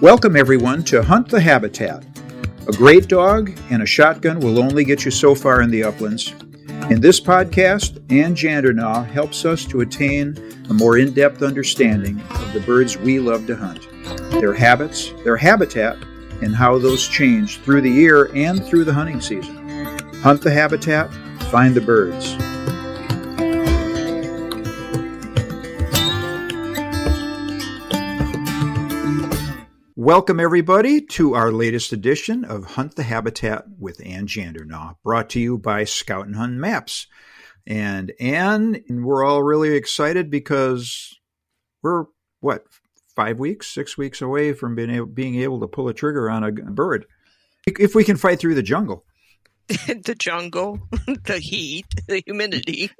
Welcome everyone to Hunt the Habitat. A great dog and a shotgun will only get you so far in the uplands. In this podcast, Ann Jandernaw helps us to attain a more in-depth understanding of the birds we love to hunt, their habits, their habitat, and how those change through the year and through the hunting season. Hunt the habitat, find the birds. Welcome, everybody, to our latest edition of Hunt the Habitat with Ann Jandernaw, brought to you by Scout and Hunt Maps. And Ann, we're all really excited because we're, 6 weeks away from being able to pull a trigger on a bird. If we can fight through the jungle. The jungle, the heat, the humidity.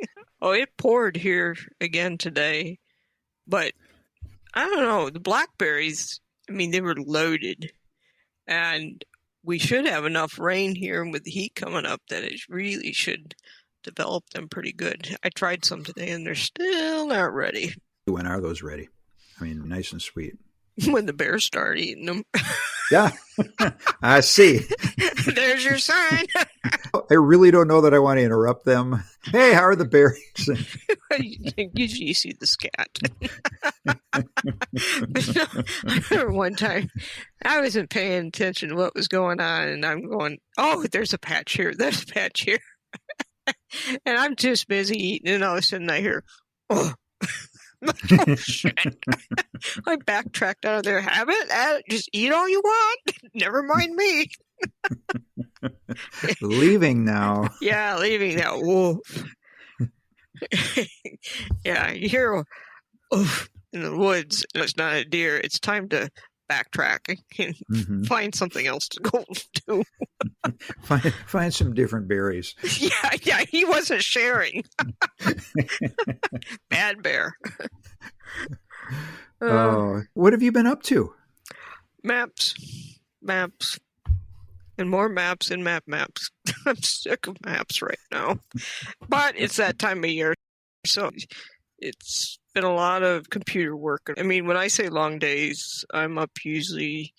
Oh, it poured here again today. But I don't know, the blackberries, they were loaded, and we should have enough rain here with the heat coming up that it really should develop them pretty good. I tried some today, and they're still not ready. When are those ready? Nice and sweet. When the bears start eating them. Yeah, I see. There's your sign. I really don't know that I want to interrupt them. Hey, how are the berries? You see the scat. I remember one time I wasn't paying attention to what was going on, and I'm going, oh, there's a patch here. There's a patch here. And I'm just busy eating, and all of a sudden I hear, oh. Oh, shit. I backtracked out of their habit. Just eat all you want. Never mind me. Leaving now. Yeah, leaving now. Wolf. Yeah, you hear oof in the woods, and it's not a deer. It's time to backtrack and find something else to go do. Find some different berries. Yeah, he wasn't sharing. Bad bear. What have you been up to? Maps, and more maps and maps. I'm sick of maps right now. But it's that time of year, so it's been a lot of computer work. When I say long days, I'm up usually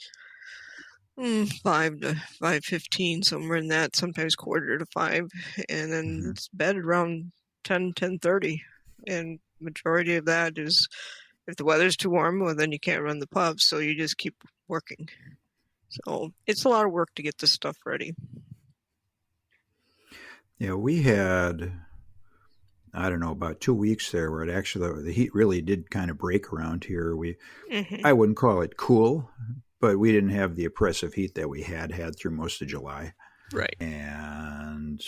5 to 5:15, somewhere in that, sometimes 4:45, and then it's bed around 10:30. And majority of that is if the weather's too warm, well, then you can't run the pubs, so you just keep working. So it's a lot of work to get this stuff ready. Yeah, we had, about 2 weeks there where the heat really did kind of break around here. I wouldn't call it cool, but we didn't have the oppressive heat that we had through most of July. Right. And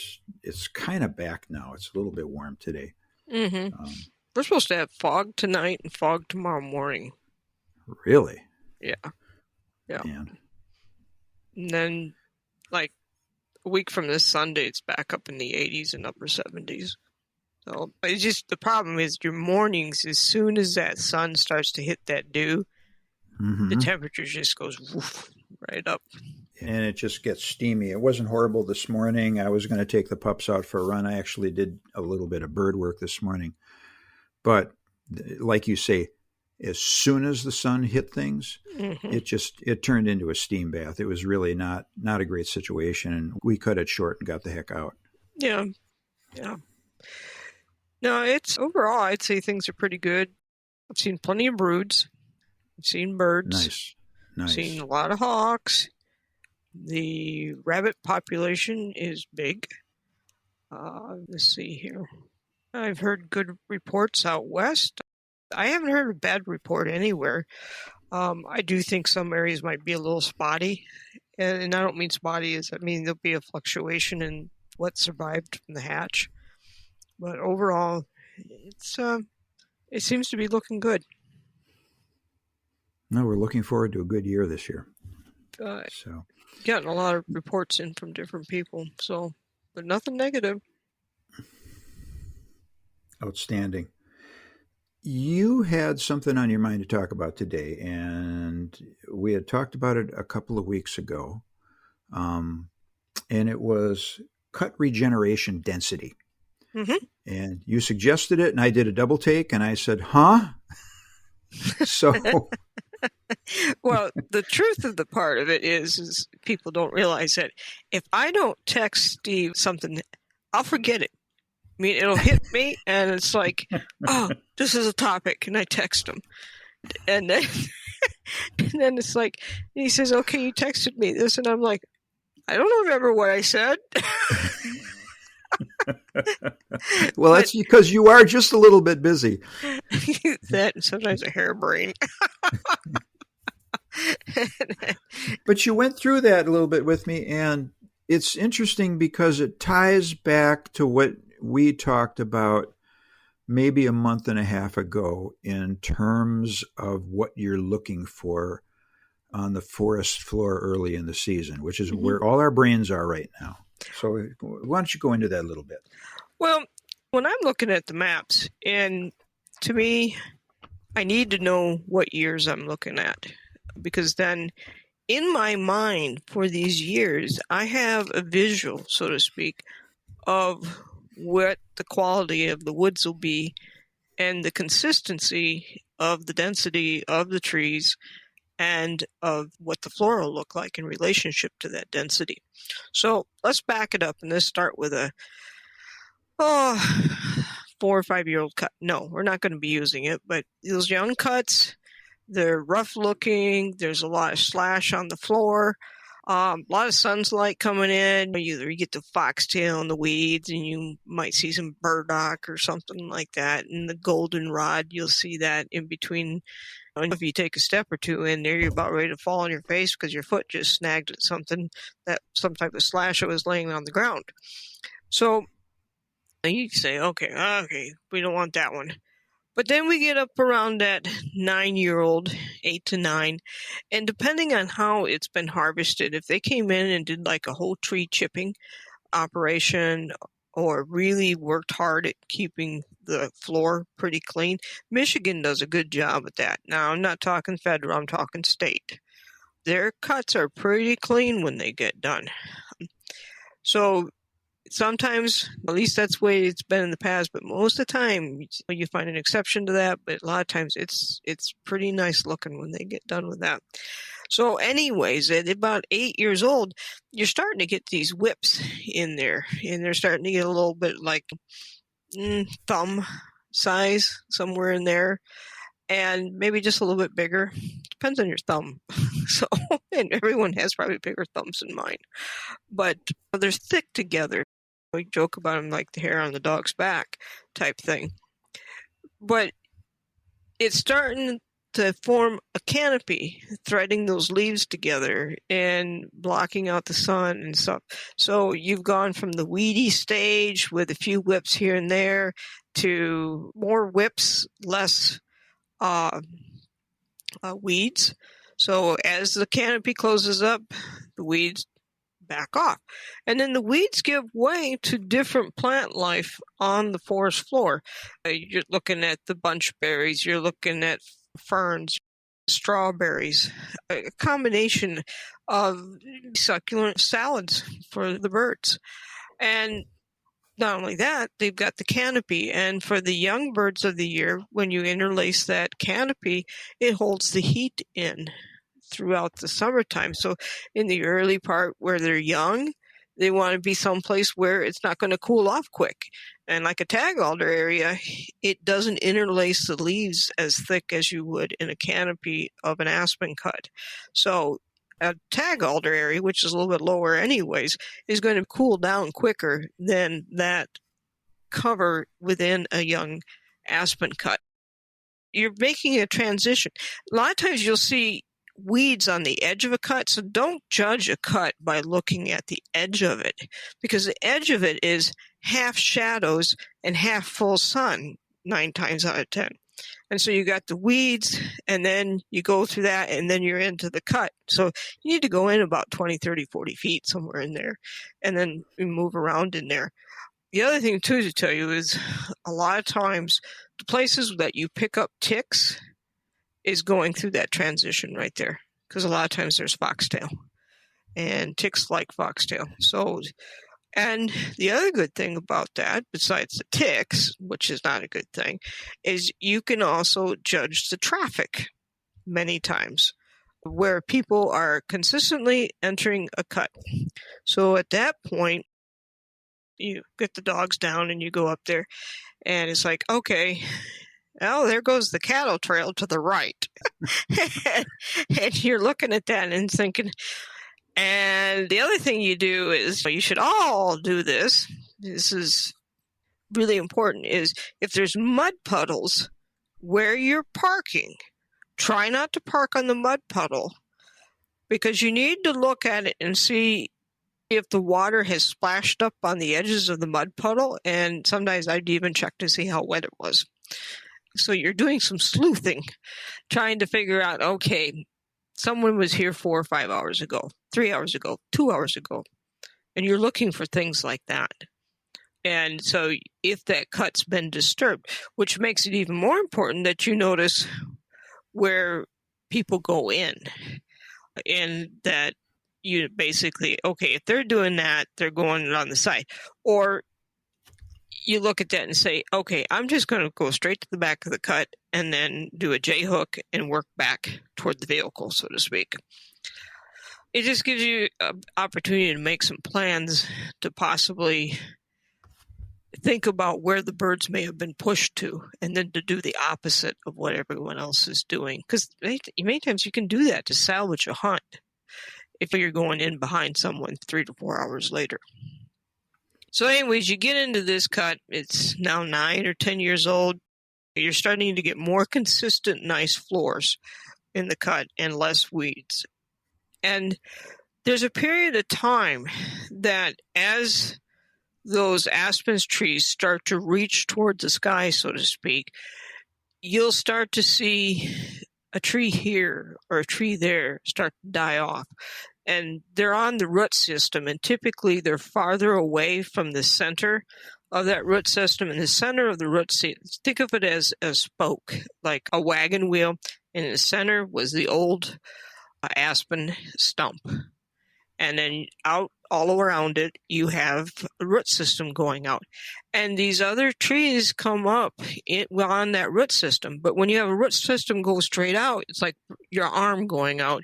it's kind of back now. It's a little bit warm today. We're supposed to have fog tonight and fog tomorrow morning. Really? Yeah. Man. And then, a week from this Sunday, it's back up in the 80s and upper 70s. So, it's just, the problem is your mornings, as soon as that sun starts to hit that dew, the temperature just goes woof, right up. And it just gets steamy. It wasn't horrible this morning. I was going to take the pups out for a run. I actually did a little bit of bird work this morning. But like you say, as soon as the sun hit things, it turned into a steam bath. It was really not a great situation, and we cut it short and got the heck out. Yeah. No, it's overall, I'd say things are pretty good. I've seen plenty of broods. I've seen birds. Nice. I've seen a lot of hawks. The rabbit population is big. Let's see here. I've heard good reports out west. I haven't heard a bad report anywhere. I do think some areas might be a little spotty. And I don't mean spotty there'll be a fluctuation in what survived from the hatch. But overall, it seems to be looking good. No, we're looking forward to a good year this year. Getting a lot of reports in from different people, but nothing negative. Outstanding. You had something on your mind to talk about today, and we had talked about it a couple of weeks ago, and it was cut regeneration density. And you suggested it, and I did a double take, and I said, huh? So Well, the truth of the part of it is people don't realize that if I don't text Steve something, I'll forget it. I mean, it'll hit me, and it's like, oh, this is a topic, and I text him, and then it's like, he says, okay, you texted me this, and I'm like, I don't remember what I said. Well, that's because you are just a little bit busy. That and sometimes a harebrained. But you went through that a little bit with me, and it's interesting because it ties back to what we talked about maybe a month and a half ago in terms of what you're looking for on the forest floor early in the season, which is where all our brains are right now. So why don't you go into that a little bit? Well, when I'm looking at the maps, and to me, I need to know what years I'm looking at, because then in my mind for these years, I have a visual, so to speak, of what the quality of the woods will be and the consistency of the density of the trees and of what the flora will look like in relationship to that density. So let's back it up and let's start with a 4 or 5 year old cut. No, we're not going to be using it, but those young cuts, they're rough looking. There's a lot of slash on the floor. A lot of sunlight coming in. Either you get the foxtail and the weeds, and you might see some burdock or something like that. And the goldenrod, you'll see that in between. If you take a step or two in there, you're about ready to fall on your face because your foot just snagged at something, that some type of slash that was laying on the ground. So you say, okay, we don't want that one. But then we get up around that 9-year-old, 8 to 9, and depending on how it's been harvested, if they came in and did like a whole tree chipping operation or really worked hard at keeping the floor pretty clean, Michigan does a good job at that. Now, I'm not talking federal, I'm talking state. Their cuts are pretty clean when they get done. So sometimes, at least that's the way it's been in the past, but most of the time you find an exception to that, but a lot of times it's pretty nice looking when they get done with that. So anyways, at about 8 years old, you're starting to get these whips in there, and they're starting to get a little bit like thumb size, somewhere in there, and maybe just a little bit bigger. Depends on your thumb. So, and everyone has probably bigger thumbs than mine, but they're thick together. We joke about them like the hair on the dog's back type thing. But it's starting to form a canopy, threading those leaves together and blocking out the sun and stuff. So you've gone from the weedy stage with a few whips here and there to more whips, less weeds. So as the canopy closes up, the weeds back off. And then the weeds give way to different plant life on the forest floor. You're looking at the bunchberries, you're looking at ferns, strawberries, a combination of succulent salads for the birds. And not only that, they've got the canopy. And for the young birds of the year, when you interlace that canopy, it holds the heat in throughout the summertime. So in the early part where they're young, they want to be someplace where it's not going to cool off quick. And like a tag alder area, it doesn't interlace the leaves as thick as you would in a canopy of an aspen cut. So a tag alder area, which is a little bit lower anyways, is going to cool down quicker than that cover within a young aspen cut. You're making a transition. A lot of times you'll see weeds on the edge of a cut, so don't judge a cut by looking at the edge of it, because the edge of it is half shadows and half full sun 9 times out of 10. And so you got the weeds, and then you go through that, and then you're into the cut. So you need to go in about 20, 30, 40 feet, somewhere in there, and then you move around in there. The other thing, too, to tell you is a lot of times the places that you pick up ticks is going through that transition right there, because a lot of times there's foxtail, and ticks like foxtail. So, and the other good thing about that, besides the ticks, which is not a good thing, is you can also judge the traffic. many times where people are consistently entering a cut. So at that point, you get the dogs down and you go up there, and it's like, okay, well, there goes the cattle trail to the right. And you're looking at that and thinking, and the other thing you do is, you should all do this. This is really important, is if there's mud puddles where you're parking, try not to park on the mud puddle, because you need to look at it and see if the water has splashed up on the edges of the mud puddle. And sometimes I'd even check to see how wet it was. So you're doing some sleuthing, trying to figure out, okay, someone was here 4 or 5 hours ago, 3 hours ago, 2 hours ago, and you're looking for things like that. And so if that cut's been disturbed, which makes it even more important that you notice where people go in, and that you basically, okay, if they're doing that, they're going on the side. Or you look at that and say, okay, I'm just going to go straight to the back of the cut and then do a J-hook and work back toward the vehicle, so to speak. It just gives you an opportunity to make some plans to possibly think about where the birds may have been pushed to, and then to do the opposite of what everyone else is doing. Because many times you can do that to salvage a hunt if you're going in behind someone 3 to 4 hours later. So anyways, you get into this cut. It's now 9 or 10 years old. You're starting to get more consistent, nice floors in the cut and less weeds. And there's a period of time that as those aspen trees start to reach towards the sky, so to speak, you'll start to see a tree here or a tree there start to die off. And they're on the root system, and typically they're farther away from the center of that root system. In the center of the root system, think of it as a spoke, like a wagon wheel, and in the center was the old aspen stump. And then out all around it, you have a root system going out. And these other trees come up on that root system. But when you have a root system go straight out, it's like your arm going out.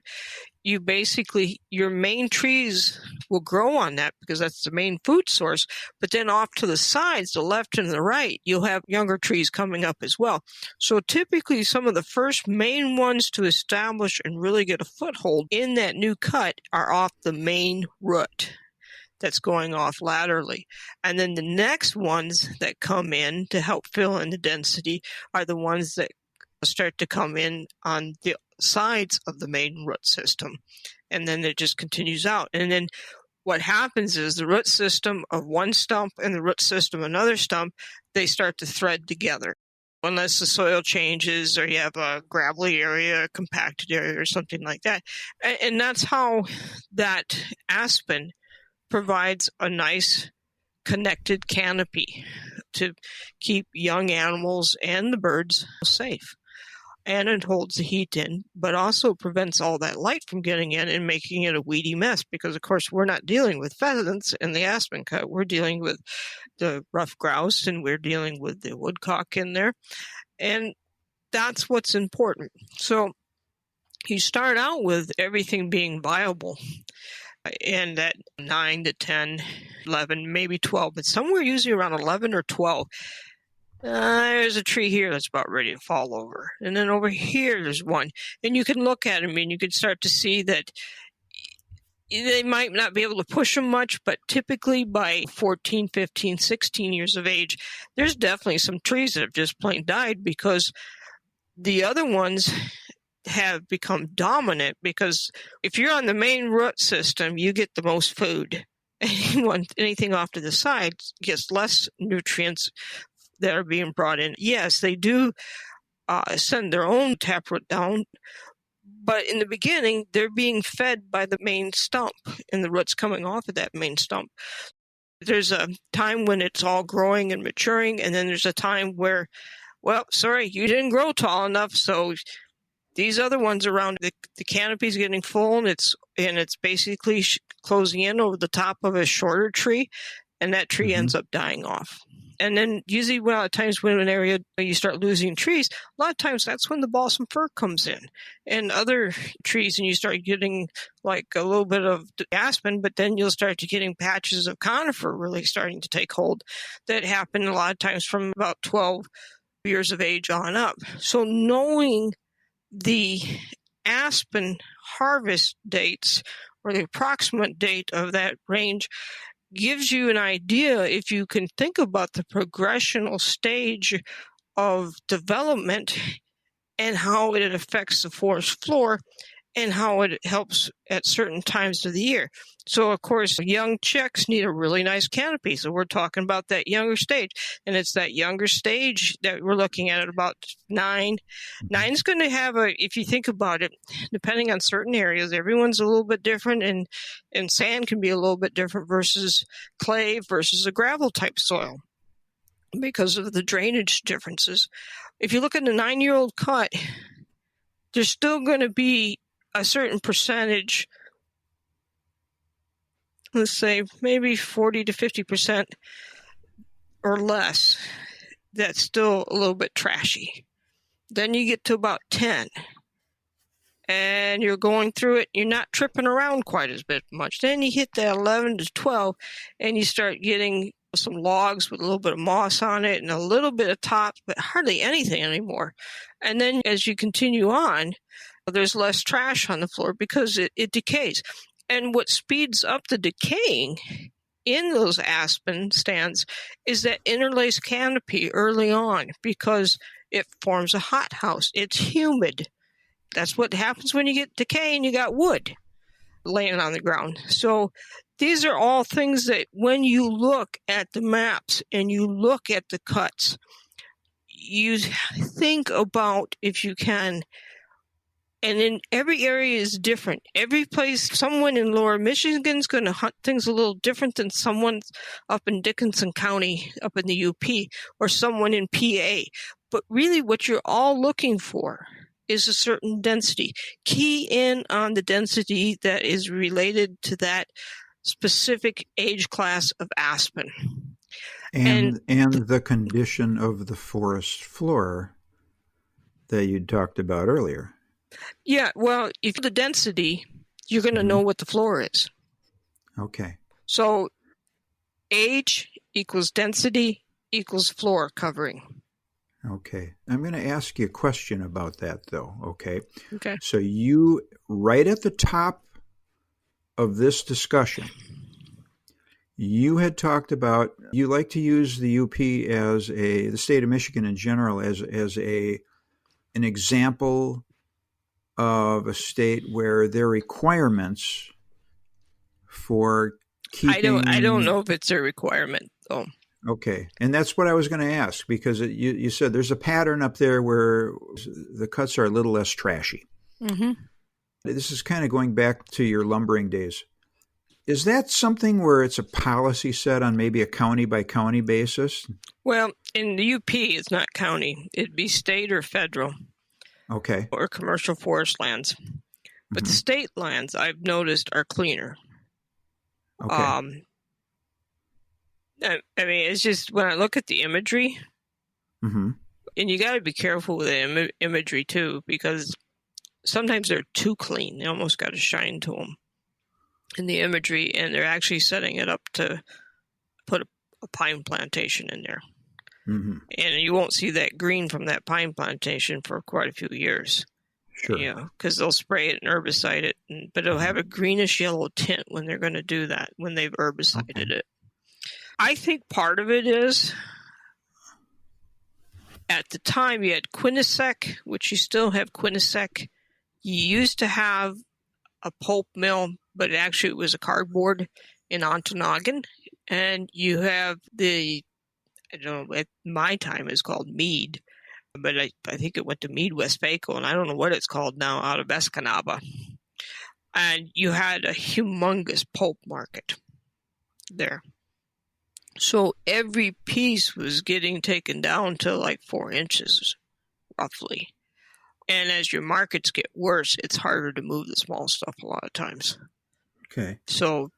You basically, your main trees will grow on that because that's the main food source. But then off to the sides, the left and the right, you'll have younger trees coming up as well. So typically some of the first main ones to establish and really get a foothold in that new cut are off the main root that's going off laterally. And then the next ones that come in to help fill in the density are the ones that start to come in on the sides of the main root system. And then it just continues out. And then what happens is the root system of one stump and the root system of another stump, they start to thread together. Unless the soil changes or you have a gravelly area, a compacted area or something like that. And that's how that aspen provides a nice connected canopy to keep young animals and the birds safe. And it holds the heat in, but also prevents all that light from getting in and making it a weedy mess. Because, of course, we're not dealing with pheasants in the aspen cut. We're dealing with the rough grouse, and we're dealing with the woodcock in there. And that's what's important. So you start out with everything being viable. And at 9 to 10, 11, maybe 12, but somewhere usually around 11 or 12, there's a tree here that's about ready to fall over. And then over here, there's one. And you can look at them and you can start to see that they might not be able to push them much, but typically by 14, 15, 16 years of age, there's definitely some trees that have just plain died because the other ones have become dominant. Because if you're on the main root system, you get the most food. Anything off to the side gets less nutrients that are being brought in. Yes, they do send their own taproot down, but in the beginning, they're being fed by the main stump, and the roots coming off of that main stump. There's a time when it's all growing and maturing, and then there's a time where, well, sorry, you didn't grow tall enough, so these other ones around the canopy's getting full, and it's basically closing in over the top of a shorter tree, and that tree ends up dying off. And then usually a lot of times when an area you start losing trees, a lot of times that's when the balsam fir comes in and other trees, and you start getting like a little bit of aspen, but then you'll start to getting patches of conifer really starting to take hold. That happen a lot of times from about 12 years of age on up. So knowing the aspen harvest dates or the approximate date of that range gives you an idea, if you can think about the progressional stage of development and how it affects the forest floor and how it helps at certain times of the year. So, of course, young chicks need a really nice canopy. So we're talking about that younger stage. And it's that younger stage that we're looking at about 9. 9's going to have if you think about it, depending on certain areas, everyone's a little bit different. And sand can be a little bit different versus clay versus a gravel type soil because of the drainage differences. If you look at a 9-year-old cut, there's still going to be a certain percentage, let's say maybe 40 to 50% or less, that's still a little bit trashy. Then you get to about 10 and you're going through it, you're not tripping around quite as much. Then you hit that 11 to 12 and you start getting some logs with a little bit of moss on it and a little bit of tops, but hardly anything anymore. And then as you continue on, there's less trash on the floor because it decays. And what speeds up the decaying in those aspen stands is that interlaced canopy early on because it forms a hothouse. It's humid. That's what happens when you get decay and you got wood laying on the ground. So these are all things that when you look at the maps and you look at the cuts, you think about, if you can. And then every area is different. Every place, someone in Lower Michigan is going to hunt things a little different than someone up in Dickinson County, up in the UP, or someone in PA. But really what you're all looking for is a certain density. Key in on the density that is related to that specific age class of aspen. And the condition of the forest floor that you talked about earlier. Yeah, well, if the density, you're going to know what the floor is. Okay. So age equals density equals floor covering. Okay. I'm going to ask you a question about that, though. Okay. Okay. So you, right at the top of this discussion, you had talked about, you like to use the UP as the state of Michigan in general as an example of a state where their requirements for keeping... I don't know if it's a requirement, though. Okay. And that's what I was going to ask, because you said there's a pattern up there where the cuts are a little less trashy. Mm-hmm. This is kind of going back to your lumbering days. Is that something where it's a policy set on maybe a county-by-county basis? Well, in the UP, it's not county. It'd be state or federal. Okay. Or commercial forest lands. But the state lands, I've noticed, are cleaner. Okay. I mean, it's just when I look at the imagery, and you got to be careful with the imagery, too, because sometimes they're too clean. They almost got to shine to them in the imagery, and they're actually setting it up to put a pine plantation in there. And you won't see that green from that pine plantation for quite a few years. Sure. Yeah, because they'll spray it and herbicide it, but it'll have a greenish yellow tint when they're going to do that, when they've herbicided it. I think part of it is, at the time you had Quinnipiac, which you still have Quinnipiac. You used to have a pulp mill, but actually it was a cardboard in Ontonagon. And you have I don't know, at my time it's called Mead, but I think it went to Mead Westvaco, and I don't know what it's called now, out of Escanaba. And you had a humongous pulp market there. So every piece was getting taken down to like 4 inches, roughly. And as your markets get worse, it's harder to move the small stuff a lot of times. Okay. So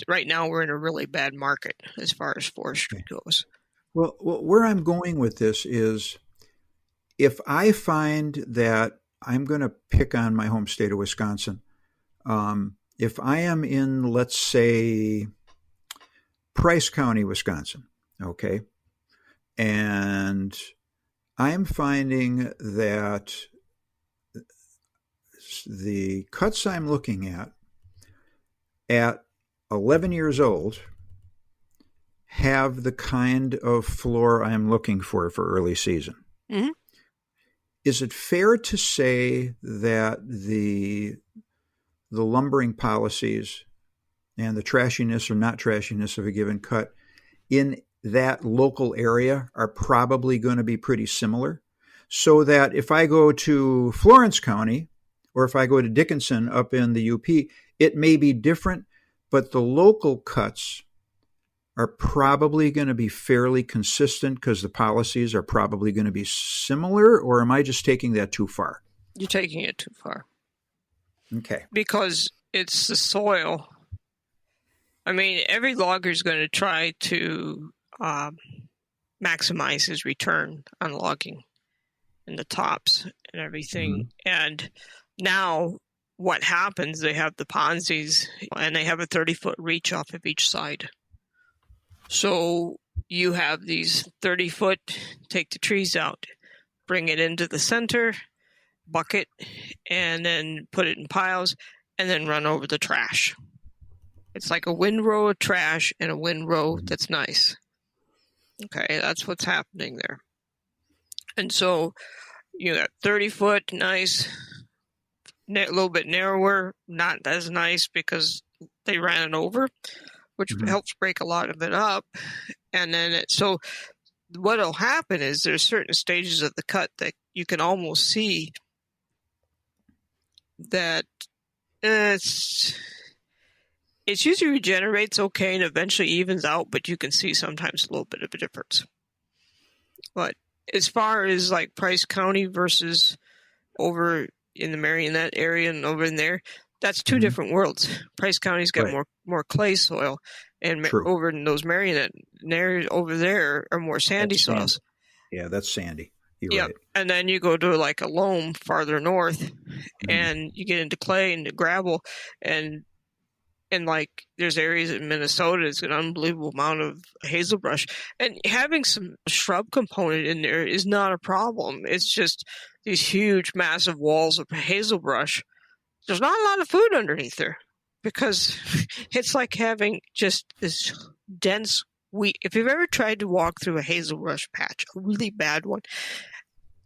right now we're in a really bad market as far as forestry goes. Well, where I'm going with this is if I find that I'm going to pick on my home state of Wisconsin, if I am in, let's say, Price County, Wisconsin, okay, and I'm finding that the cuts I'm looking at 11 years old have the kind of floor I'm looking for early season. Mm-hmm. Is it fair to say that the lumbering policies and the trashiness or not trashiness of a given cut in that local area are probably going to be pretty similar? So that if I go to Florence County or if I go to Dickinson up in the UP, it may be different, but the local cuts are probably going to be fairly consistent because the policies are probably going to be similar, or am I just taking that too far? You're taking it too far. Okay. Because it's the soil. I mean, every logger is going to try to maximize his return on logging and the tops and everything. Mm-hmm. And now what happens, they have the Ponzi's and they have a 30-foot reach off of each side. So you have these 30-foot, take the trees out, bring it into the center, bucket, and then put it in piles, and then run over the trash. It's like a windrow of trash and a windrow that's nice. Okay, that's what's happening there. And so you got 30-foot, nice, a little bit narrower, not as nice because they ran it over, which helps break a lot of it up. And then so what will happen is there's certain stages of the cut that you can almost see that it's usually regenerates okay and eventually evens out, but you can see sometimes a little bit of a difference. But as far as like Price County versus over in the Marionette area and over in there, that's two different worlds. Price County's got more clay soil, and over in those Marionette areas over there are more sandy soils. Yeah, that's sandy. You're right. And then you go to like a loam farther north, and you get into clay and gravel, and like there's areas in Minnesota, it's an unbelievable amount of hazelbrush, and having some shrub component in there is not a problem. It's just these huge, massive walls of hazelbrush. There's not a lot of food underneath there because it's like having just this dense wheat. If you've ever tried to walk through a hazelbrush patch, a really bad one,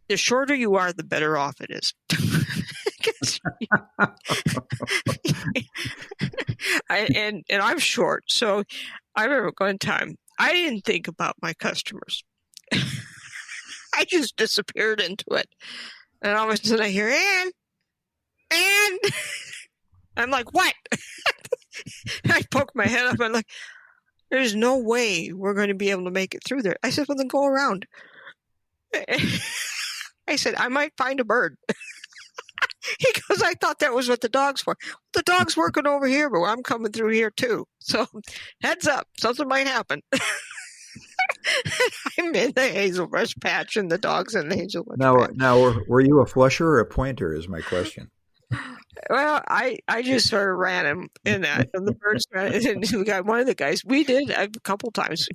the shorter you are, the better off it is. And I'm short, so I remember one time I didn't think about my customers. I just disappeared into it, and all of a sudden I hear and I'm like, what? I poke my head up. I'm like, there's no way we're going to be able to make it through there. I said, well, then go around. I said, I might find a bird. He goes, I thought that was what the dog's for. The dog's working over here, but I'm coming through here too. So heads up, something might happen. I'm in the hazelbrush patch and the dog's in the hazelbrush patch. Now, were you a flusher or a pointer is my question. Well, I just sort of ran him in that. And the birds ran it. And one of the guys, we did a couple times.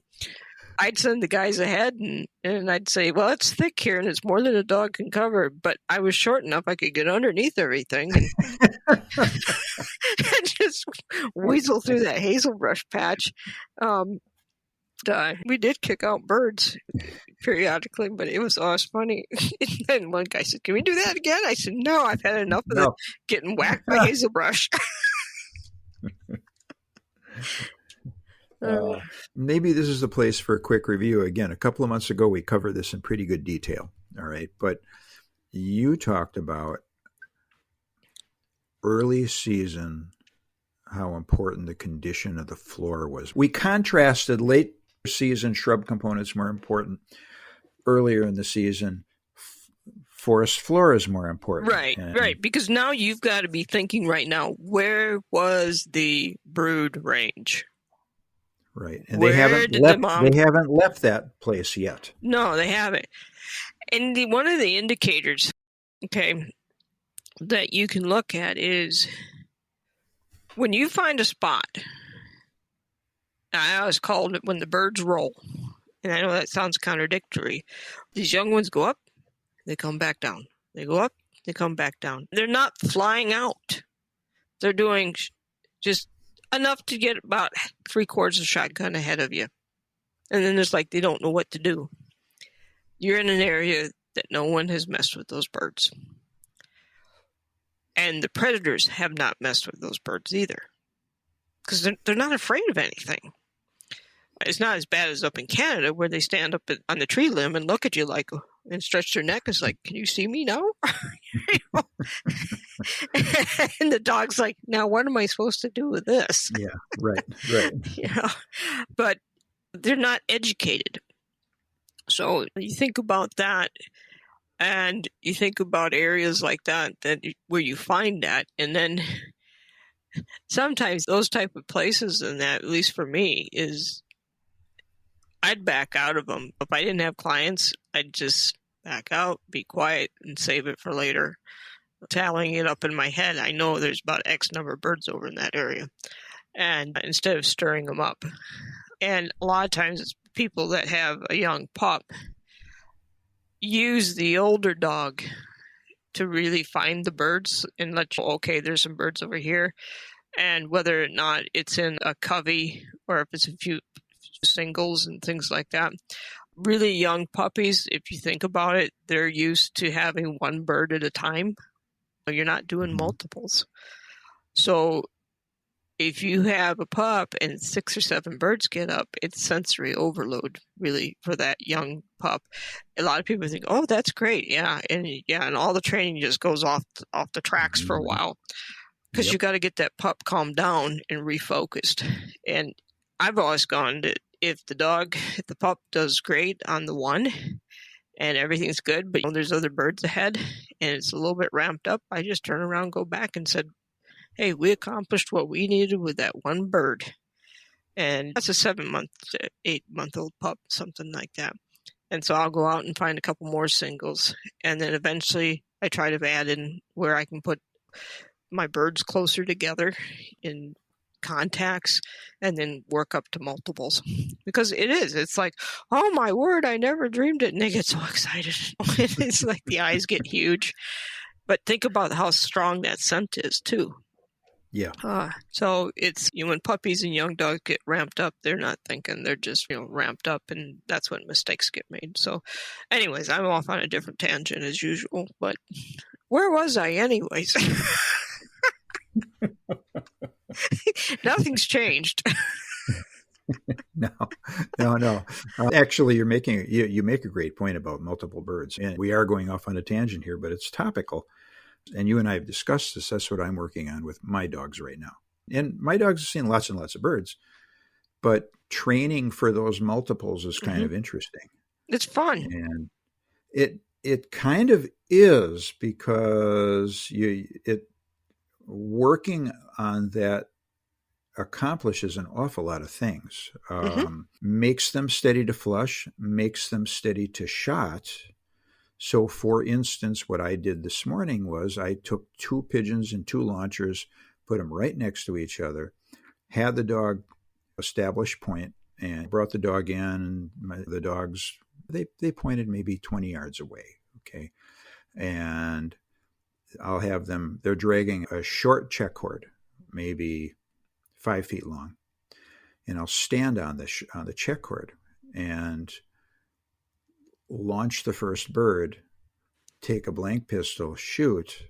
I'd send the guys ahead and I'd say, well, it's thick here and it's more than a dog can cover. But I was short enough I could get underneath everything and just weasel through that hazelbrush patch. We did kick out birds periodically, but it was always funny. And then one guy said, can we do that again? I said, no, I've had enough of that getting whacked by hazelbrush. Maybe this is the place for a quick review. Again, a couple of months ago, we covered this in pretty good detail. All right. But you talked about early season, how important the condition of the floor was. We contrasted late season shrub components more important. Earlier in the season, forest floor is more important. Right. Because now you've got to be thinking right now, where was the brood range? Right. And Where did the mom? they haven't left that place yet. No, they haven't. And one of the indicators, okay, that you can look at is when you find a spot. I always called it when the birds roll. And I know that sounds contradictory. These young ones go up, they come back down. They go up, they come back down. They're not flying out. They're doing just enough to get about 3/4 of shotgun ahead of you. And then it's like they don't know what to do. You're in an area that no one has messed with those birds. And the predators have not messed with those birds either. Because they're not afraid of anything. It's not as bad as up in Canada where they stand up on the tree limb and look at you like and stretch their neck. It's like, can you see me now? And the dog's like, now what am I supposed to do with this? Yeah, right. But they're not educated. So you think about that, and you think about areas like that where you find that, and then sometimes those type of places, and that, at least for me, is I'd back out of them. If I didn't have clients, I'd just back out, be quiet, and save it for later. Tallying it up in my head, I know there's about X number of birds over in that area. And instead of stirring them up. And a lot of times it's people that have a young pup use the older dog to really find the birds and let you, okay, there's some birds over here. And whether or not it's in a covey or if it's a few singles and things like that. Really young puppies, if you think about it, they're used to having one bird at a time. You're not doing multiples. So if you have a pup and 6 or 7 birds get up, it's sensory overload, really, for that young pup. A lot of people think, oh, that's great. Yeah. And all the training just goes off the tracks for a while because you got to get that pup calmed down and refocused. And I've always gone that if the pup does great on the one and everything's good, but there's other birds ahead and it's a little bit ramped up, I just turn around, go back and said, hey, we accomplished what we needed with that one bird. And that's a 7-month to 8-month-old pup, something like that. And so I'll go out and find a couple more singles. And then eventually I try to add in where I can put my birds closer together in contacts and then work up to multiples. Because it's like, oh my word, I never dreamed it. And they get so excited. It's like the eyes get huge. But think about how strong that scent is too. Yeah. So it's, when puppies and young dogs get ramped up, they're not thinking, they're just, ramped up, and that's when mistakes get made. So anyways, I'm off on a different tangent as usual, but where was I anyways? Nothing's changed. No. Actually, you make a great point about multiple birds, and we are going off on a tangent here, but it's topical. And you and I have discussed this. That's what I'm working on with my dogs right now. And my dogs have seen lots and lots of birds, but training for those multiples is kind of interesting. It's fun. And it kind of is, because working on that accomplishes an awful lot of things. Makes them steady to flush, makes them steady to shot. So, for instance, what I did this morning was I took 2 pigeons and 2 launchers, put them right next to each other, had the dog establish point, and brought the dog in. The dogs, they pointed maybe 20 yards away, okay? And I'll have them, they're dragging a short check cord, maybe 5 feet long, and I'll stand on the check cord and launch the first bird, take a blank pistol, shoot,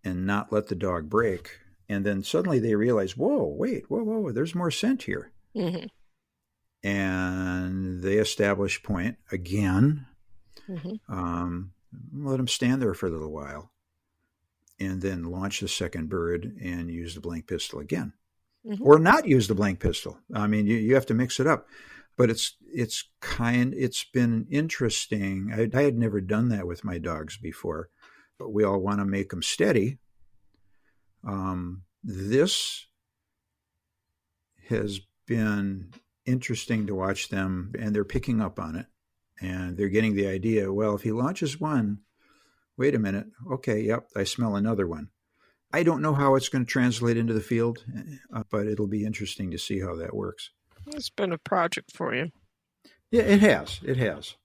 and not let the dog break. And then suddenly they realize, whoa, there's more scent here. Mm-hmm. And they establish point again. Mm-hmm. Let them stand there for a little while, and then launch the second bird and use the blank pistol again. Mm-hmm. Or not use the blank pistol. I mean, you have to mix it up. But it's been interesting. I had never done that with my dogs before, but we all want to make them steady. This has been interesting to watch them, and they're picking up on it. And they're getting the idea, well, if he launches one, wait a minute, okay, yep, I smell another one. I don't know how it's going to translate into the field, but it'll be interesting to see how that works. It's been a project for you. Yeah, it has. It has.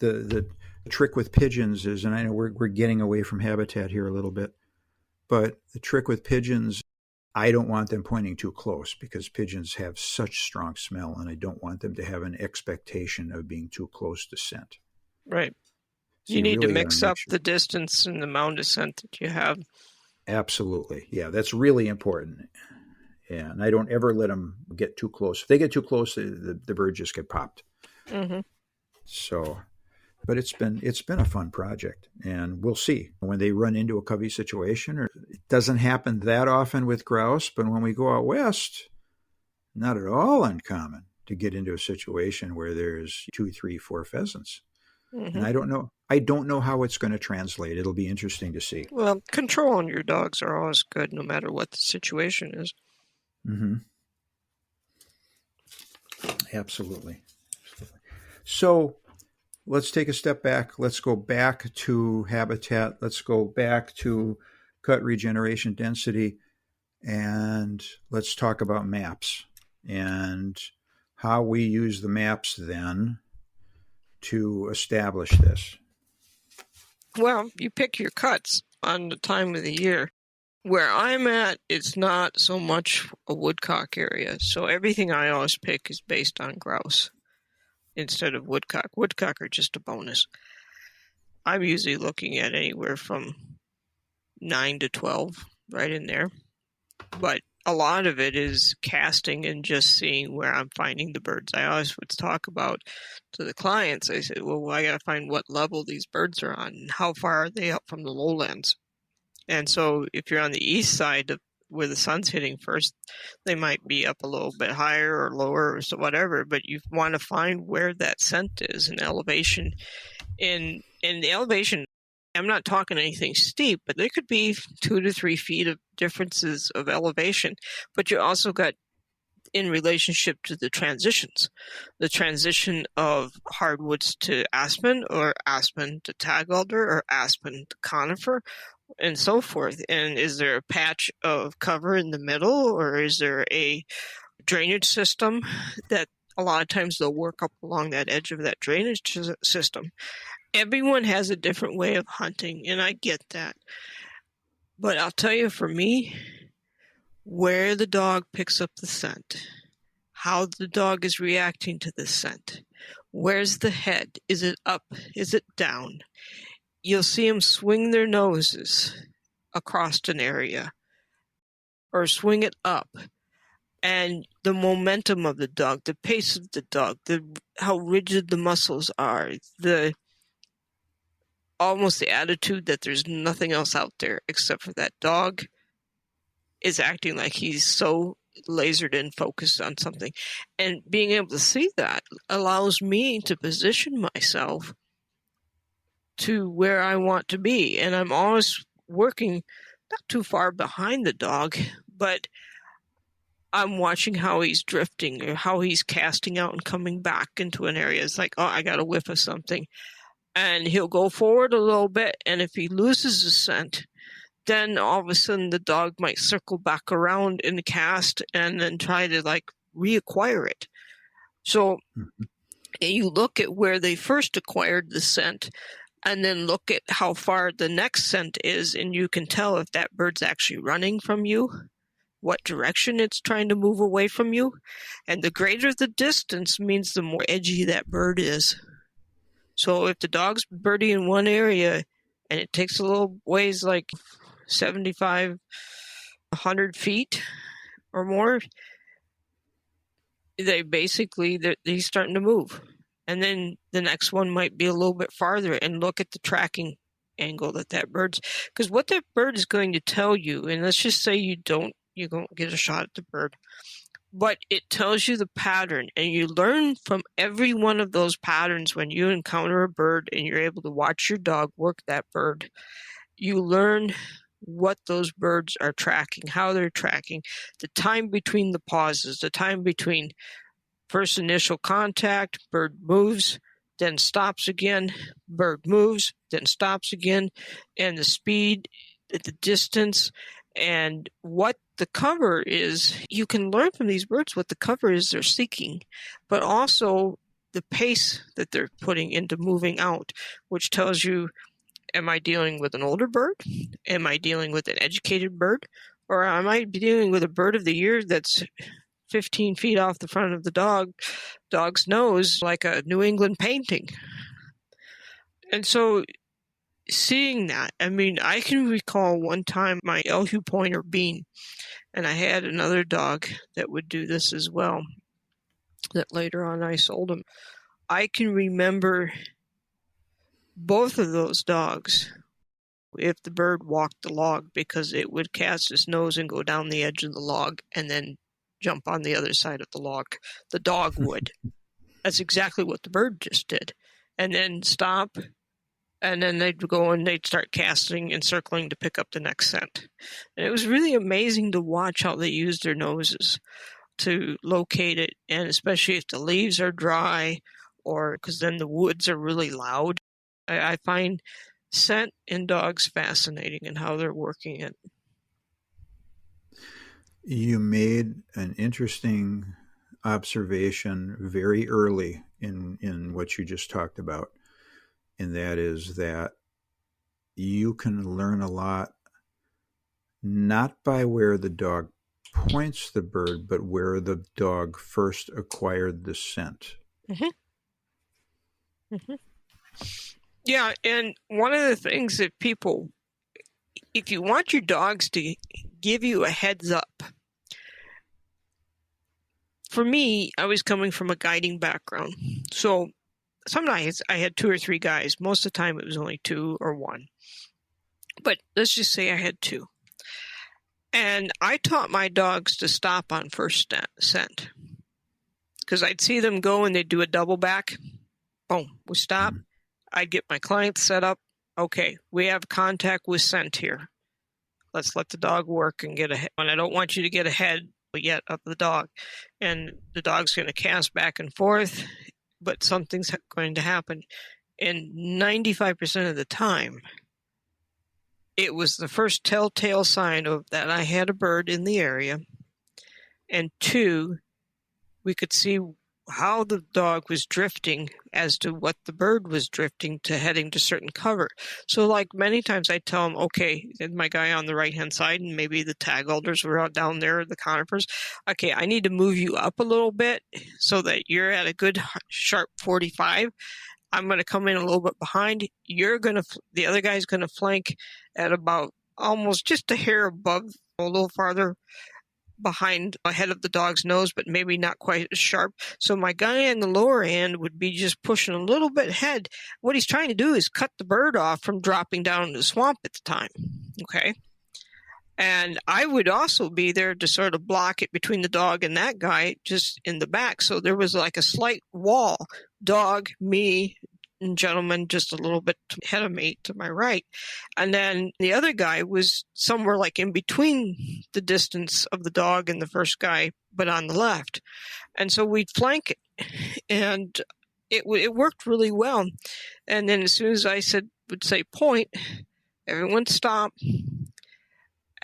The trick with pigeons is, and I know we're getting away from habitat here a little bit, but the trick with pigeons, I don't want them pointing too close because pigeons have such strong smell, and I don't want them to have an expectation of being too close to scent. Right. So you need really to mix up sure. the distance and the amount of scent that you have. Absolutely. Yeah, that's really important. Yeah, and I don't ever let them get too close. If they get too close, the bird just get popped. Mm-hmm. So, but it's been a fun project, and we'll see when they run into a covey situation. Or it doesn't happen that often with grouse, but when we go out west, not at all uncommon to get into a situation where there's 2, 3, 4 pheasants. Mm-hmm. And I don't know how it's going to translate. It'll be interesting to see. Well, control on your dogs are always good, no matter what the situation is. Mm-hmm. Absolutely. So let's take a step back. Let's go back to habitat. Let's go back to cut regeneration density, and let's talk about maps and how we use the maps then to establish this. Well, you pick your cuts on the time of the year. Where I'm at, it's not so much a woodcock area, so everything I always pick is based on grouse instead of woodcock. Woodcock are just a bonus. I'm usually looking at anywhere from 9 to 12, right in there. But a lot of it is casting and just seeing where I'm finding the birds. I always would talk about to the clients, I said, well, I got to find what level these birds are on and how far are they up from the lowlands. And so if you're on the east side of where the sun's hitting first, they might be up a little bit higher or lower or so whatever, but you want to find where that scent is in elevation. In the elevation, I'm not talking anything steep, but there could be 2 to 3 feet of differences of elevation. But you also got in relationship to the transitions, the transition of hardwoods to aspen, or aspen to tag alder, or aspen to conifer, and so forth. And is there a patch of cover in the middle, or is there a drainage system that a lot of times they'll work up along that edge of that drainage system? Everyone has a different way of hunting, and I get that. But I'll tell you, for me, where the dog picks up the scent, how the dog is reacting to the scent, where's the head? Is it up? Is it down? You'll see them swing their noses across an area or swing it up. And the momentum of the dog, the pace of the dog, how rigid the muscles are, almost the attitude that there's nothing else out there except for that dog is acting like he's so lasered in, focused on something. And being able to see that allows me to position myself to where I want to be. And I'm always working not too far behind the dog, but I'm watching how he's drifting or how he's casting out and coming back into an area. It's like, oh, I got a whiff of something. And he'll go forward a little bit, and if he loses the scent, then all of a sudden the dog might circle back around in the cast and then try to reacquire it. So you look at where they first acquired the scent, and then look at how far the next scent is, and you can tell if that bird's actually running from you, what direction it's trying to move away from you. And the greater the distance means the more edgy that bird is. So if the dog's birdie in one area and it takes a little ways, like 75, 100 feet or more, he's starting to move. And then the next one might be a little bit farther, and look at the tracking angle that bird's, because what that bird is going to tell you, and let's just say you don't get a shot at the bird, but it tells you the pattern, and you learn from every one of those patterns. When you encounter a bird and you're able to watch your dog work that bird, you learn what those birds are tracking, how they're tracking, the time between the pauses, the time between first initial contact, bird moves, then stops again, bird moves, then stops again, and the speed, the distance, and what the cover is. You can learn from these birds what the cover is they're seeking, but also the pace that they're putting into moving out, which tells you, am I dealing with an older bird? Am I dealing with an educated bird? Or am I dealing with a bird of the year that's 15 feet off the front of the dog's nose, like a New England painting? And so seeing that, I mean, I can recall one time my LHU pointer Bean, and I had another dog that would do this as well, that later on I sold him. I can remember both of those dogs, if the bird walked the log, because it would cast its nose and go down the edge of the log and then jump on the other side of the log. The dog would. That's exactly what the bird just did. And then stop, and then they'd go and they'd start casting and circling to pick up the next scent. And it was really amazing to watch how they used their noses to locate it, and especially if the leaves are dry, or because then the woods are really loud. I find scent in dogs fascinating and how they're working it. You made an interesting observation very early in what you just talked about, and that is that you can learn a lot not by where the dog points the bird, but where the dog first acquired the scent. Mm-hmm. Mm-hmm. Yeah, and one of the things that people, if you want your dogs to give you a heads up, for me, I was coming from a guiding background. So some nights I had 2 or 3 guys. Most of the time it was only 2 or 1. But let's just say I had 2. And I taught my dogs to stop on first scent. Because I'd see them go and they'd do a double back. Boom, we stop. I'd get my clients set up. Okay, we have contact with scent here. Let's let the dog work and get ahead. And I don't want you to get ahead yet of the dog. And the dog's going to cast back and forth, but something's going to happen. And 95% of the time, it was the first telltale sign of that I had a bird in the area. And 2, we could see how the dog was drifting as to what the bird was drifting to, heading to certain cover. So like many times I tell them, okay, and my guy on the right-hand side, and maybe the tag alders were out down there, the conifers, okay, I need to move you up a little bit so that you're at a good sharp 45. I'm going to come in a little bit behind. The other guy's going to flank at about almost just a hair above, a little farther behind ahead of the dog's nose, but maybe not quite as sharp. So my guy in the lower end would be just pushing a little bit ahead. What he's trying to do is cut the bird off from dropping down in the swamp at the time. Okay. And I would also be there to sort of block it between the dog and that guy just in the back. So there was like a slight wall, dog, me, and gentleman just a little bit ahead of me to my right. And then the other guy was somewhere like in between the distance of the dog and the first guy, but on the left. And so we'd flank it. And it worked really well. And then as soon as I would say point, everyone stop.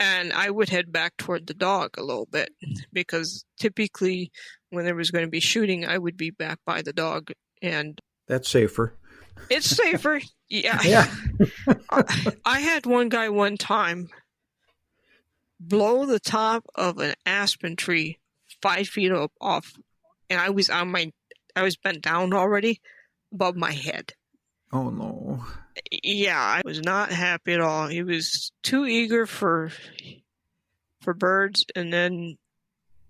And I would head back toward the dog a little bit, because typically when there was going to be shooting, I would be back by the dog. And that's safer. It's safer. Yeah. Yeah. I had one guy one time blow the top of an aspen tree 5 feet off, and I was bent down already above my head. Oh no. Yeah, I was not happy at all. He was too eager for birds, and then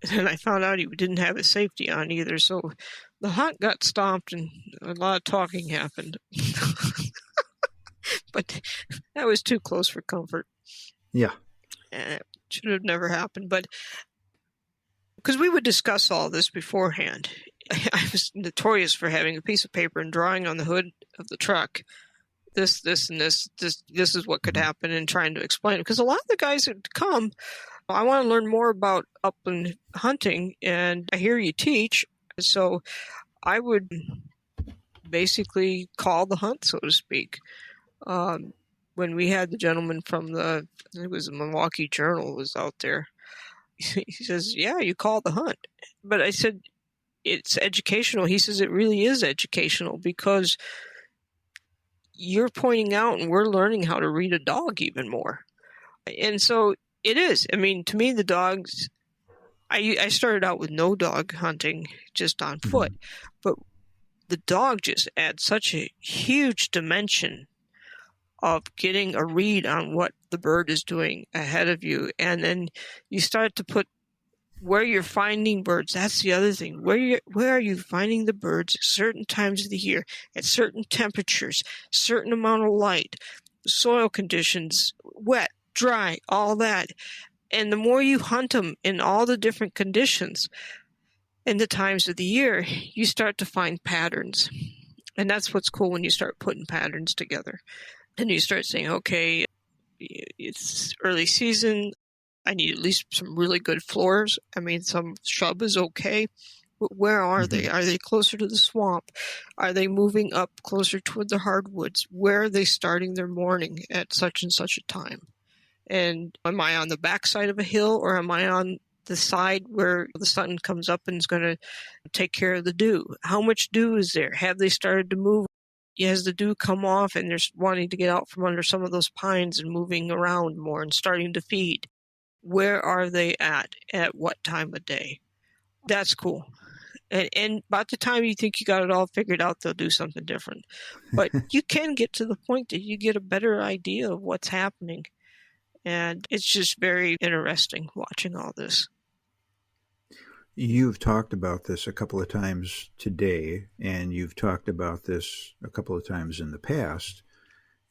I found out he didn't have his safety on either, so the hunt got stopped and a lot of talking happened. But that was too close for comfort. Yeah. And it should have never happened, but because we would discuss all this beforehand. I was notorious for having a piece of paper and drawing on the hood of the truck this, and this is what could happen, and trying to explain it. Because a lot of the guys that come, I want to learn more about upland hunting, and I hear you teach. So I would basically call the hunt, so to speak. When we had the gentleman from I think it was the Milwaukee Journal was out there, he says, yeah, you call the hunt. But I said, it's educational. He says, it really is educational because you're pointing out and we're learning how to read a dog even more. And so it is. I mean, to me, the dogs, I started out with no dog hunting, just on foot, but the dog just adds such a huge dimension of getting a read on what the bird is doing ahead of you. And then you start to put where you're finding birds. That's the other thing. Where are you finding the birds at certain times of the year, at certain temperatures, certain amount of light, soil conditions, wet, dry, all that. And the more you hunt them in all the different conditions and the times of the year, you start to find patterns. And that's what's cool when you start putting patterns together. And you start saying, okay, it's early season. I need at least some really good floors. I mean, some shrub is okay. But where are they? Are they closer to the swamp? Are they moving up closer toward the hardwoods? Where are they starting their morning at such and such a time? And am I on the backside of a hill, or am I on the side where the sun comes up and is going to take care of the dew? How much dew is there? Have they started to move? Has the dew come off and they're wanting to get out from under some of those pines and moving around more and starting to feed? Where are they at what time of day? That's cool. And about the time you think you got it all figured out, they'll do something different. But you can get to the point that you get a better idea of what's happening. And it's just very interesting watching all this. You've talked about this a couple of times today, and you've talked about this a couple of times in the past,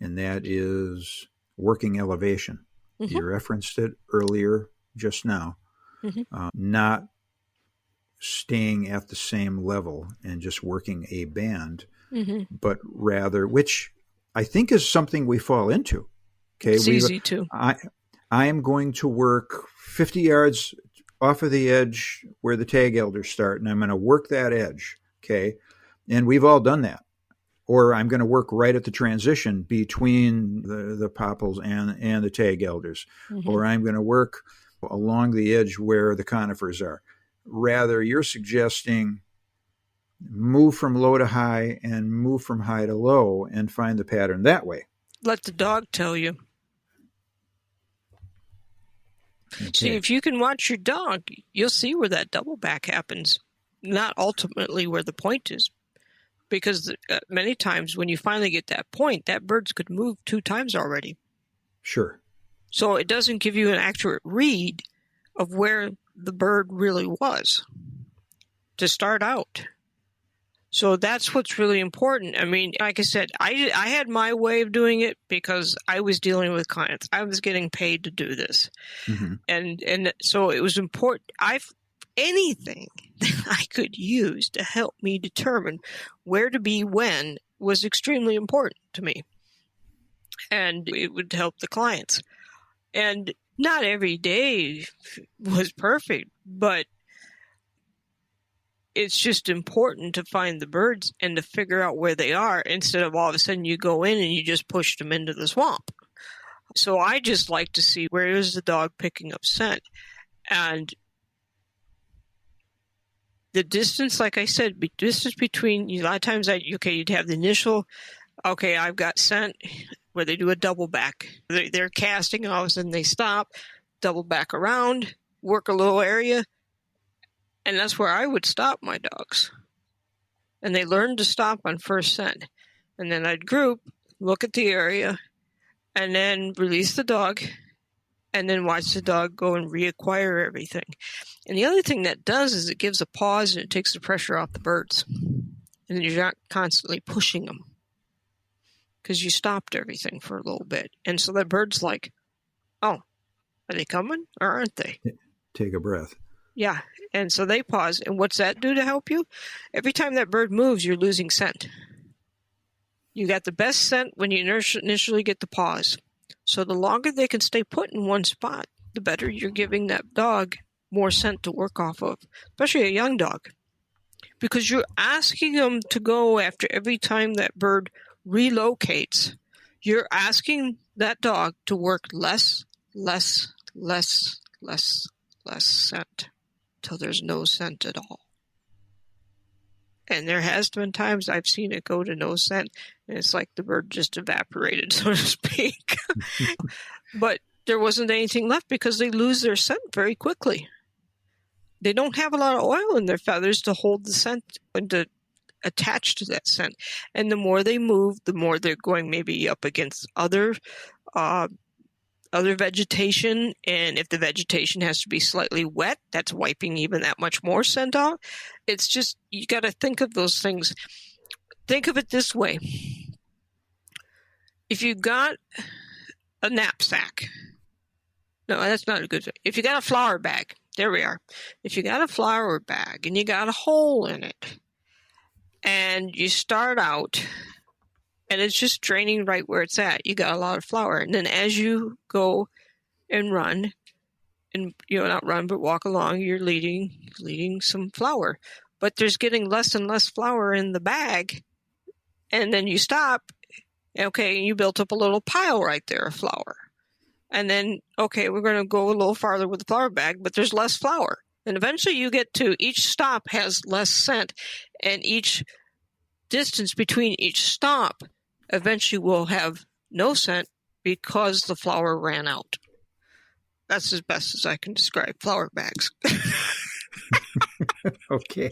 and that is working elevation. You referenced it earlier just now, not staying at the same level and just working a band, but rather, which I think is something we fall into. Okay, it's easy too. I am going to work 50 yards off of the edge where the tag elders start, and I'm going to work that edge, okay? And we've all done that. Or I'm going to work right at the transition between the popples and the tag elders. Or I'm going to work along the edge where the conifers are. Rather, you're suggesting move from low to high and move from high to low and find the pattern that way. Let the dog tell you. Okay. See, if you can watch your dog, you'll see where that double back happens, not ultimately where the point is. Because many times when you finally get that point, that bird's could move 2 times already. Sure. So it doesn't give you an accurate read of where the bird really was to start out. So that's what's really important. I mean, like I said, I had my way of doing it because I was dealing with clients. I was getting paid to do this. And so it was important. Anything that I could use to help me determine where to be when was extremely important to me. And it would help the clients. And not every day was perfect, but it's just important to find the birds and to figure out where they are instead of all of a sudden you go in and you just push them into the swamp. So I just like to see where is the dog picking up scent. And the distance, like I said, distance between, a lot of times you'd have the initial, okay, I've got scent, where they do a double back. They're casting, all of a sudden they stop, double back around, work a little area. And that's where I would stop my dogs. And they learned to stop on first scent. And then I'd group, look at the area, and then release the dog, and then watch the dog go and reacquire everything. And the other thing that does is it gives a pause and it takes the pressure off the birds. And you're not constantly pushing them because you stopped everything for a little bit. And so that bird's like, oh, are they coming or aren't they? Take a breath. Yeah. And so they pause. And what's that do to help you? Every time that bird moves, you're losing scent. You got the best scent when you initially get the paws. So the longer they can stay put in one spot, the better you're giving that dog more scent to work off of, especially a young dog. Because you're asking them to go after every time that bird relocates. You're asking that dog to work less scent till there's no scent at all. And there has been times I've seen it go to no scent, and it's like the bird just evaporated, so to speak. But there wasn't anything left because they lose their scent very quickly. They don't have a lot of oil in their feathers to hold the scent and to attach to that scent. And the more they move, the more they're going maybe up against other vegetation. And if the vegetation has to be slightly wet, that's wiping even that much more scent out. It's just, you got to think of those things. Think of it this way. If you got a knapsack, no, that's not a good thing. If you got a flour bag, there we are. If you got a flour bag and you got a hole in it, and you start out, and it's just draining right where it's at, you got a lot of flour. And then as you go and run, and not run, but walk along, you're leading some flour. But there's getting less and less flour in the bag. And then you stop, okay, and you built up a little pile right there of flour. And then, okay, we're going to go a little farther with the flour bag, but there's less flour. And eventually you get to each stop has less scent, and each distance between each stop eventually will have no scent because the flour ran out. That's as best as I can describe flour bags. Okay.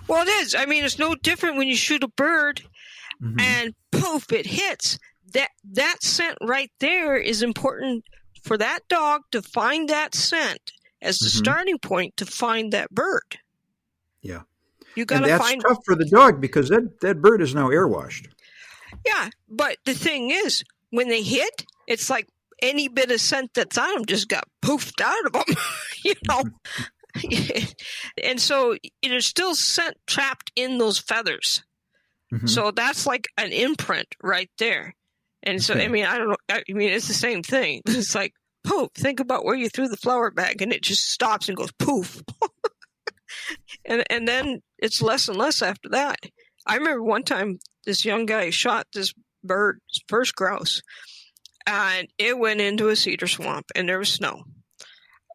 Well, it is. I mean, it's no different when you shoot a bird and poof, it hits. That scent right there is important for that dog to find that scent as the starting point to find that bird. Yeah. You got to find. That's tough for the dog because that bird is now air washed. Yeah, but the thing is, when they hit, it's like any bit of scent that's on them just got poofed out of them, And so there's still scent trapped in those feathers. So that's like an imprint right there. And so, I mean, I don't know. I mean, it's the same thing. It's like, poof, think about where you threw the flour bag and it just stops and goes poof. and then it's less and less after that. I remember one time this young guy shot this bird, his first grouse, and it went into a cedar swamp and there was snow.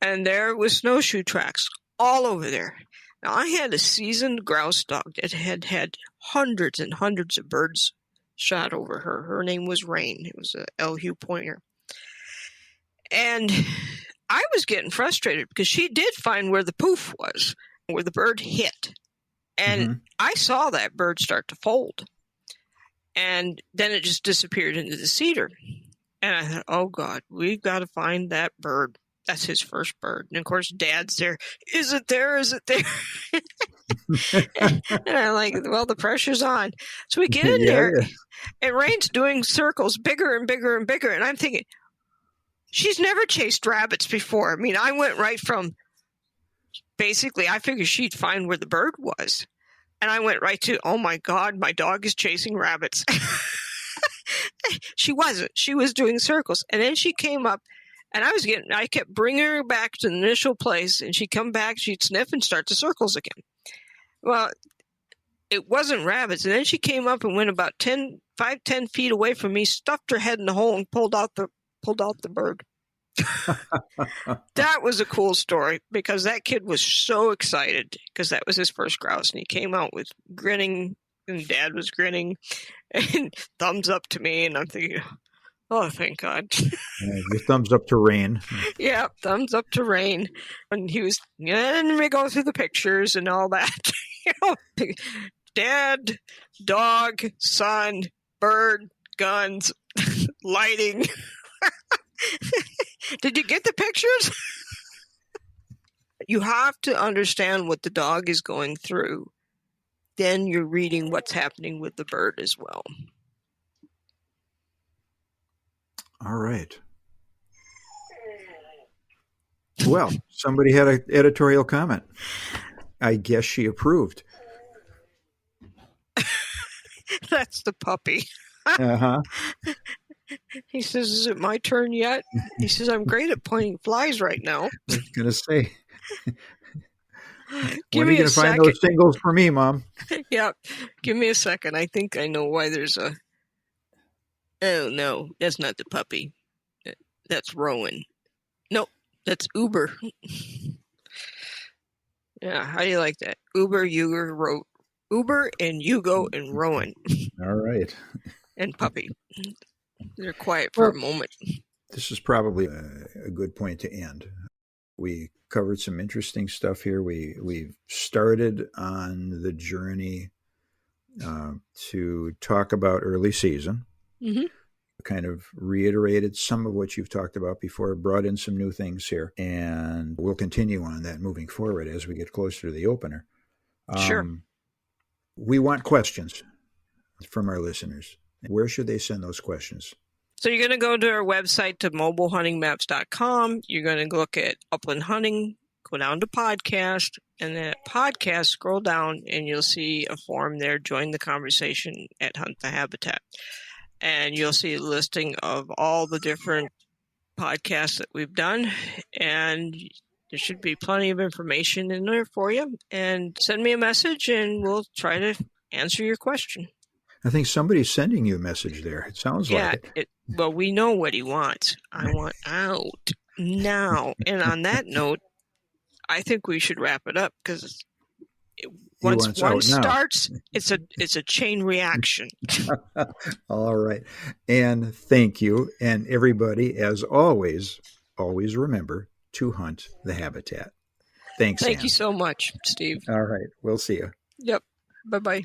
And there was snowshoe tracks all over there. Now, I had a seasoned grouse dog that had had hundreds and hundreds of birds shot over her. Her name was Rain. It was a LHU pointer. And I was getting frustrated because she did find where the poof was, where the bird hit. And I saw that bird start to fold. And then it just disappeared into the cedar. And I thought, oh, God, we've got to find that bird. That's his first bird. And, of course, Dad's there. Is it there? Is it there? And I'm like, well, the pressure's on. So we get in there, and Rain's doing circles bigger and bigger and bigger. And I'm thinking, she's never chased rabbits before. I mean, I went right from basically, I figured she'd find where the bird was. And I went right to, oh, my God, my dog is chasing rabbits. She wasn't. She was doing circles. And then she came up. And I kept bringing her back to the initial place, and she'd come back, she'd sniff and start the circles again. Well, it wasn't rabbits. And then she came up and went about 10 feet away from me, stuffed her head in the hole and pulled out the bird. That was a cool story because that kid was so excited because that was his first grouse, and he came out with grinning, and Dad was grinning and thumbs up to me, and I'm thinking, oh, thank God. Your thumbs up to Rain. Yeah, thumbs up to Rain. And he was, and we go through the pictures and all that. Dad, dog, son, bird, guns, lighting. Did you get the pictures? You have to understand what the dog is going through. Then you're reading what's happening with the bird as well. All right. Well, somebody had an editorial comment. I guess she approved. That's the puppy. Uh-huh. He says, "Is it my turn yet?" He says, "I'm great at pointing flies right now." I was going to say, Give when are you me a going to find second. those singles for me, Mom? Yeah, give me a second. I think I know why there's a... Oh, no, that's not the puppy. That's Rowan. Nope, that's Uber. Yeah, how do you like that? Uber, Uber and Hugo and Rowan All right. and puppy. They're quiet for a Well, moment. this is probably a good point to end. We covered some interesting stuff here. We've started on the journey to talk about early season. Mm-hmm. Kind of reiterated some of what you've talked about before, brought in some new things here, and we'll continue on that moving forward as we get closer to the opener. Sure. We want questions from our listeners. Where should they send those questions? So you're going to go to our website, to mobilehuntingmaps.com. You're going to look at upland hunting, go down to podcast, and then at podcast, scroll down, and you'll see a form there. Join the conversation at Hunt the Habitat. And you'll see a listing of all the different podcasts that we've done. And there should be plenty of information in there for you. And send me a message, and we'll try to answer your question. I think somebody's sending you a message there. It sounds like it. Well, we know what he wants. I want out now. And on that note, I think we should wrap it up, because once one starts, it's a chain reaction. All right. And thank you. And everybody, as always remember to hunt the habitat. Thanks, Thank Ann. you so much, Steve. All right. We'll see you. Yep. Bye-bye.